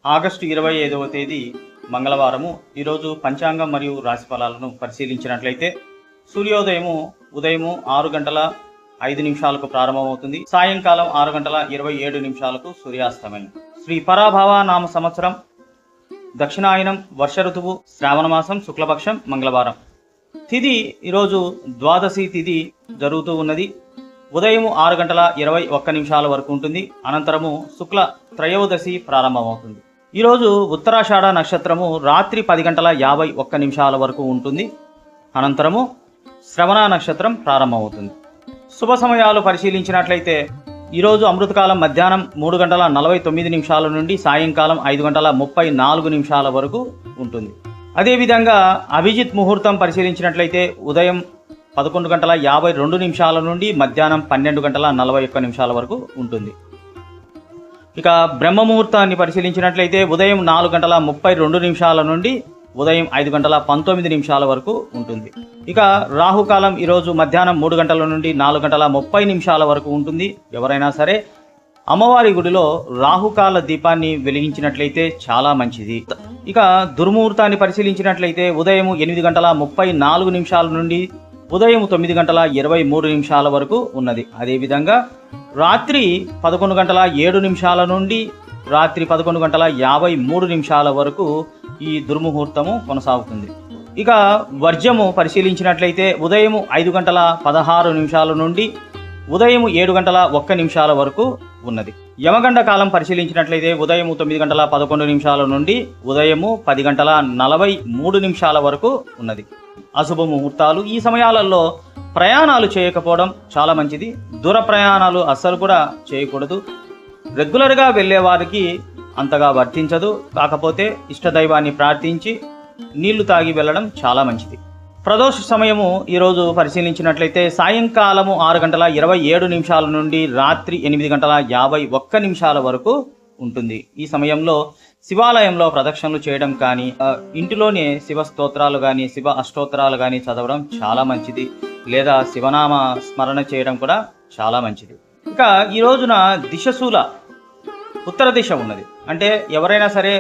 August 25వ తేదీ మంగళవారము. ఈరోజు పంచాంగం మరియు రాశి ఫలాలను పరిశీలించినట్లయితే సూర్యోదయము ఉదయము 6:05 ప్రారంభమవుతుంది. సాయంకాలం 6:27 సూర్యాస్తమయం. శ్రీ పరాభవ నామ సంవత్సరం, దక్షిణాయనం, వర్ష ఋతువు, శ్రావణ మాసం, శుక్లపక్షం, మంగళవారం. తిథి ఈరోజు ద్వాదశి తిథి జరుగుతూ ఉన్నది. ఉదయం 6:21 వరకు ఉంటుంది. అనంతరము శుక్ల త్రయోదశి ప్రారంభమవుతుంది. ఈరోజు ఉత్తరాషాఢ నక్షత్రము రాత్రి 10:51 వరకు ఉంటుంది. అనంతరము శ్రవణ నక్షత్రం ప్రారంభమవుతుంది. శుభ సమయాలు పరిశీలించినట్లయితే ఈరోజు అమృతకాలం మధ్యాహ్నం 3:49 నుండి సాయంకాలం 5:34 వరకు ఉంటుంది. అదేవిధంగా అభిజిత్ ముహూర్తం పరిశీలించినట్లయితే ఉదయం 11:52 నుండి మధ్యాహ్నం 12:41 వరకు ఉంటుంది. ఇక బ్రహ్మ ముహూర్తాన్ని పరిశీలించినట్లయితే ఉదయం 4:32 నుండి ఉదయం 5:19 వరకు ఉంటుంది. ఇక రాహుకాలం ఈరోజు మధ్యాహ్నం 3 గంటల నుండి 4:30 వరకు ఉంటుంది. ఎవరైనా సరే అమ్మవారి గుడిలో రాహుకాల దీపాన్ని వెలిగించినట్లయితే చాలా మంచిది. ఇక దుర్ముహూర్తాన్ని పరిశీలించినట్లయితే ఉదయం 8:34 నుండి ఉదయం 9:23 వరకు ఉన్నది. అదేవిధంగా రాత్రి 11:07 నుండి రాత్రి 11:53 వరకు ఈ దుర్ముహూర్తము కొనసాగుతుంది. ఇక వర్జము పరిశీలించినట్లయితే ఉదయం 5:16 నుండి ఉదయం 7:01 వరకు ఉన్నది. యమగండ కాలం పరిశీలించినట్లయితే ఉదయం 9:11 నుండి ఉదయం 10:43 వరకు ఉన్నది. అశుభ ముహూర్తాలు. ఈ సమయాలలో ప్రయాణాలు చేయకపోవడం చాలా మంచిది. దూర ప్రయాణాలు అస్సలు కూడా చేయకూడదు. రెగ్యులర్గా వెళ్ళే వారికి అంతగా వర్తించదు. కాకపోతే ఇష్టదైవాన్ని ప్రార్థించి నీళ్లు తాగి వెళ్ళడం చాలా మంచిది. ప్రదోష సమయము ఈరోజు పరిశీలించినట్లయితే సాయంకాలము 6:27 నుండి రాత్రి 8:51 వరకు ఉంటుంది. ఈ సమయంలో శివాలయంలో ప్రదక్షిణలు చేయడం కానీ, ఇంటిలోనే శివ స్తోత్రాలు కానీ, శివ అష్టోత్తరాలు కానీ చదవడం చాలా మంచిది. లేదా శివనామ స్మరణ చేయడం కూడా చాలా మంచిది. ఇక ఈ రోజున దిశశూల ఉత్తర దిశ ఉన్నది. అంటే ఎవరైనా సరే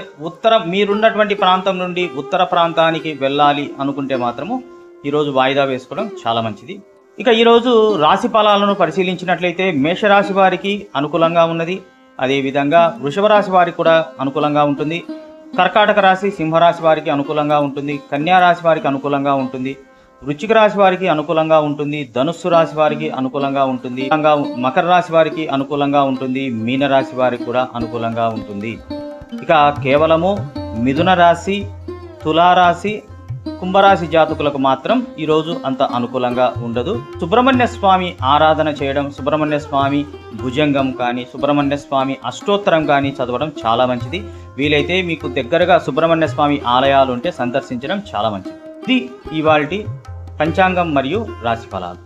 మీరున్నటువంటి ప్రాంతం నుండి ఉత్తర ప్రాంతానికి వెళ్ళాలి అనుకుంటే మాత్రము ఈరోజు వాయిదా వేసుకోవడం చాలా మంచిది. ఇక ఈరోజు రాశి ఫలాలను పరిశీలించినట్లయితే మేషరాశి వారికి అనుకూలంగా ఉన్నది. అదేవిధంగా వృషభ రాశి వారికి కూడా అనుకూలంగా ఉంటుంది. కర్కాటక రాశి, సింహరాశి వారికి అనుకూలంగా ఉంటుంది. కన్యా రాశి వారికి అనుకూలంగా ఉంటుంది. వృశ్చిక రాశి వారికి అనుకూలంగా ఉంటుంది. ధనుస్సు రాశి వారికి అనుకూలంగా ఉంటుంది. మకర రాశి వారికి అనుకూలంగా ఉంటుంది. మీన రాశి వారికి కూడా అనుకూలంగా ఉంటుంది. ఇక కేవలము మిథున రాశి, తులారాశి, కుంభరాశి జాతకులకు మాత్రం ఈరోజు అంత అనుకూలంగా ఉండదు. సుబ్రహ్మణ్య స్వామి ఆరాధన చేయడం, సుబ్రహ్మణ్య స్వామి భుజంగం కానీ, సుబ్రహ్మణ్య స్వామి అష్టోత్తరం కానీ చదవడం చాలా మంచిది. వీలైతే మీకు దగ్గరగా సుబ్రహ్మణ్య స్వామి ఆలయాలు ఉంటే సందర్శించడం చాలా మంచిది. ఇది ఇవాల్టి పంచాంగం మరియు రాశి ఫలాలు.